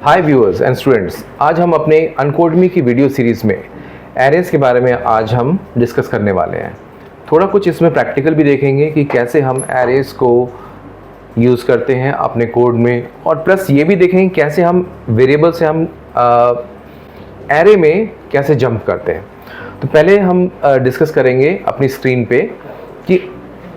Hi viewers and students, आज हम अपने अनकोडमी की वीडियो सीरीज़ में एरेज के बारे में आज हम डिस्कस करने वाले हैं। थोड़ा कुछ इसमें प्रैक्टिकल भी देखेंगे कि कैसे हम एरेज को यूज़ करते हैं अपने कोड में, और प्लस ये भी देखेंगे कैसे हम वेरिएबल से हम एरे में कैसे जंप करते हैं। तो पहले हम डिस्कस करेंगे अपनी स्क्रीन पे कि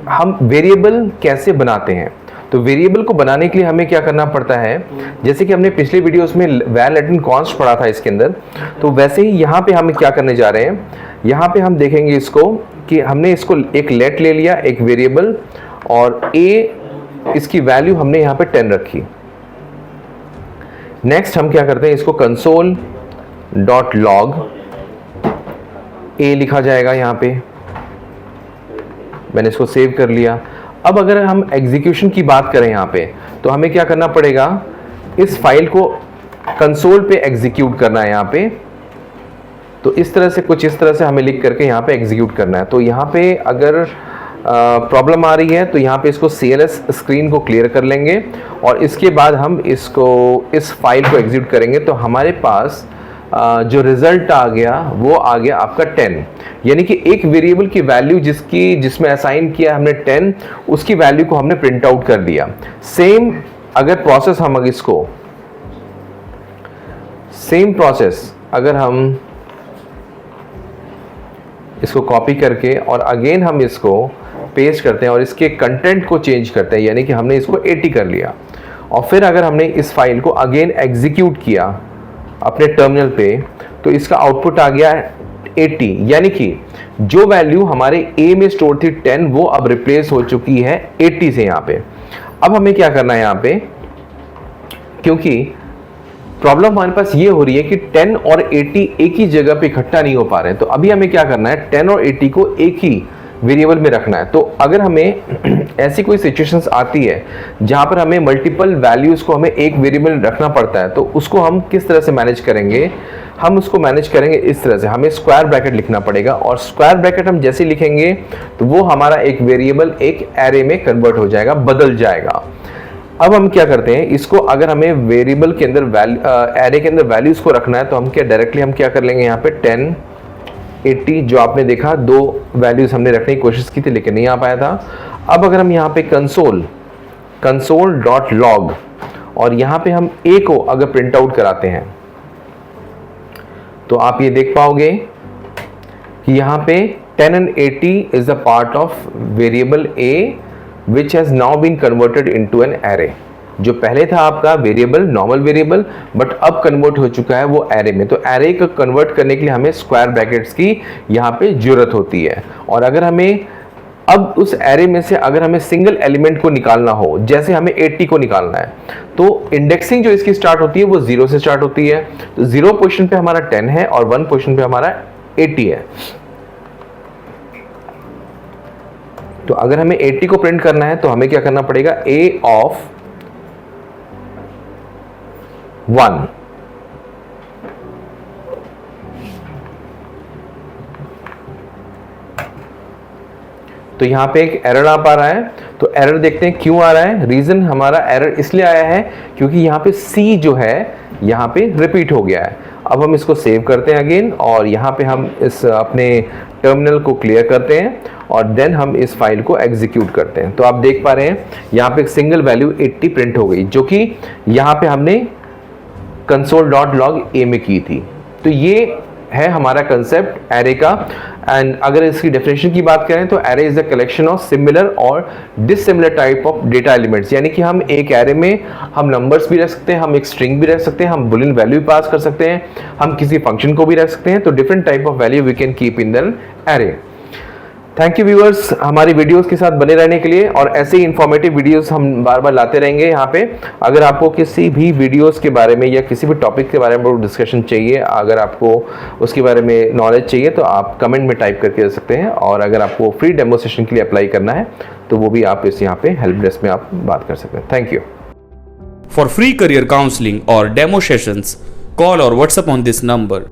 हम वेरिएबल कैसे बनाते हैं। तो वेरिएबल को बनाने के लिए हमें क्या करना पड़ता है, जैसे कि हमने पिछले वीडियोस में वैल लेटेंट कॉन्स्ट पढ़ा था इसके अंदर, तो वैसे ही यहाँ पे हम क्या करने जा रहे हैं। यहाँ पे हम देखेंगे इसको कि हमने इसको एक लेट ले लिया, एक वेरिएबल, और a इसकी वैल्यू हमने यहाँ पे 10 रखी। नेक्स्ट हम क्या करते हैं, इसको कंसोल डॉट लॉग a लिखा जाएगा। यहाँ पे मैंने इसको सेव कर लिया। अब अगर हम एग्जीक्यूशन की बात करें यहाँ पे, तो हमें क्या करना पड़ेगा, इस फाइल को कंसोल पे एग्जीक्यूट करना है यहाँ पे। तो इस तरह से कुछ इस तरह से हमें लिख करके यहाँ पे एग्जीक्यूट करना है। तो यहाँ पे अगर प्रॉब्लम आ रही है तो यहाँ पे इसको CLS स्क्रीन को क्लियर कर लेंगे, और इसके बाद हम इसको इस फाइल को एग्जीक्यूट करेंगे। तो हमारे पास जो रिजल्ट आ गया वो आ गया आपका 10, यानी कि एक वेरिएबल की वैल्यू जिसमें असाइन किया हमने 10, उसकी वैल्यू को हमने प्रिंट आउट कर दिया। सेम अगर प्रोसेस हम अगर हम इसको कॉपी करके और अगेन हम इसको पेस्ट करते हैं और इसके कंटेंट को चेंज करते हैं, यानी कि हमने इसको 80 कर लिया, और फिर अगर हमने इस फाइल को अगेन एग्जीक्यूट किया अपने टर्मिनल पे, तो इसका आउटपुट आ गया 80, यानी कि जो वैल्यू हमारे A में स्टोर थी 10, वो अब रिप्लेस हो चुकी है 80 से यहाँ पे। अब हमें क्या करना है यहाँ पे, क्योंकि प्रॉब्लम हमारे पास ये हो रही है कि 10 और 80 एक ही जगह पे इकट्ठा नहीं हो पा रहे हैं। तो अभी हमें क्या करना है, 10 और 80 को एक ही वेरिएबल में रखना है। तो अगर हमें ऐसी कोई सिचुएशंस आती है जहां पर हमें मल्टीपल वैल्यूज को हमें एक वेरिएबल में रखना पड़ता है, तो उसको हम किस तरह से मैनेज करेंगे। हम उसको मैनेज करेंगे इस तरह से, हमें स्क्वायर ब्रैकेट लिखना पड़ेगा, और स्क्वायर ब्रैकेट हम जैसे लिखेंगे तो वो हमारा एक वेरिएबल एक एरे में कन्वर्ट हो जाएगा, बदल जाएगा। अब हम क्या करते हैं, इसको अगर हमें वेरिएबल के अंदर एरे के अंदर वैल्यूज को रखना है, तो हम क्या कर लेंगे, यहाँ पे 10 80 जो आपने देखा, दो वैल्यूज हमने रखने की कोशिश की थी लेकिन नहीं आ पाया था। अब अगर हम यहाँ पे कंसोल डॉट लॉग, और यहाँ पे हम a को अगर प्रिंट आउट कराते हैं, तो आप ये देख पाओगे कि यहाँ पे 10 and 80 is a part of variable a which has now been converted into an array। जो पहले था आपका वेरिएबल, नॉर्मल वेरिएबल, बट अब कन्वर्ट हो चुका है वो एरे में। तो एरे को कन्वर्ट करने के लिए हमें स्क्वायर ब्रैकेट्स की यहाँ पे जरूरत होती है। और अगर हमें अब उस एरे में से अगर हमें सिंगल एलिमेंट को निकालना हो, जैसे हमें 80 को निकालना है, तो इंडेक्सिंग जो इसकी स्टार्ट होती है वो 0 से स्टार्ट होती है। तो 0 पोजीशन पे हमारा 10 है और 1 पोजीशन पे हमारा 80 है। तो अगर हमें 80 को प्रिंट करना है तो हमें क्या करना पड़ेगा, a ऑफ 1। तो यहां पे एक एरर आ पा रहा है, तो एरर देखते हैं क्यों आ रहा है। रीजन हमारा एरर इसलिए आया है क्योंकि यहां पे C जो है यहां पे रिपीट हो गया है। अब हम इसको सेव करते हैं अगेन, और यहां पे हम इस अपने टर्मिनल को क्लियर करते हैं, और देन हम इस फाइल को एग्जीक्यूट करते हैं। तो आप देख पा रहे हैं यहां पे एक सिंगल वैल्यू 80 प्रिंट हो गई, जो कि यहां पे हमने कंसोल डॉट लॉग a में की थी। तो ये है हमारा कंसेप्ट एरे का। एंड अगर इसकी डेफिनेशन की बात करें, तो array is a collection of similar और dissimilar type of data elements, यानी कि हम एक एरे में हम नंबर्स भी रख सकते हैं, हम एक स्ट्रिंग भी रख सकते हैं, हम बुलियन वैल्यू पास कर सकते हैं, हम किसी फंक्शन को भी रख सकते हैं। तो different type of value we can keep in the array. Thank you viewers हमारी वीडियोस के साथ बने रहने के लिए, और ऐसे ही इंफॉर्मेटिव वीडियोस हम बार बार लाते रहेंगे यहाँ पे। अगर आपको किसी भी वीडियोस के बारे में या किसी भी टॉपिक के बारे में डिस्कशन चाहिए, अगर आपको उसके बारे में नॉलेज चाहिए, तो आप कमेंट में टाइप करके दे सकते हैं। और अगर आपको फ्री डेमो सेशन के लिए अप्लाई करना है, तो वो भी आप इस यहाँ पे हेल्प डेस्क में आप बात कर सकते हैं। Thank you. For free career counselling और डेमो सेशंस, कॉल और व्हाट्सएप ऑन दिस नंबर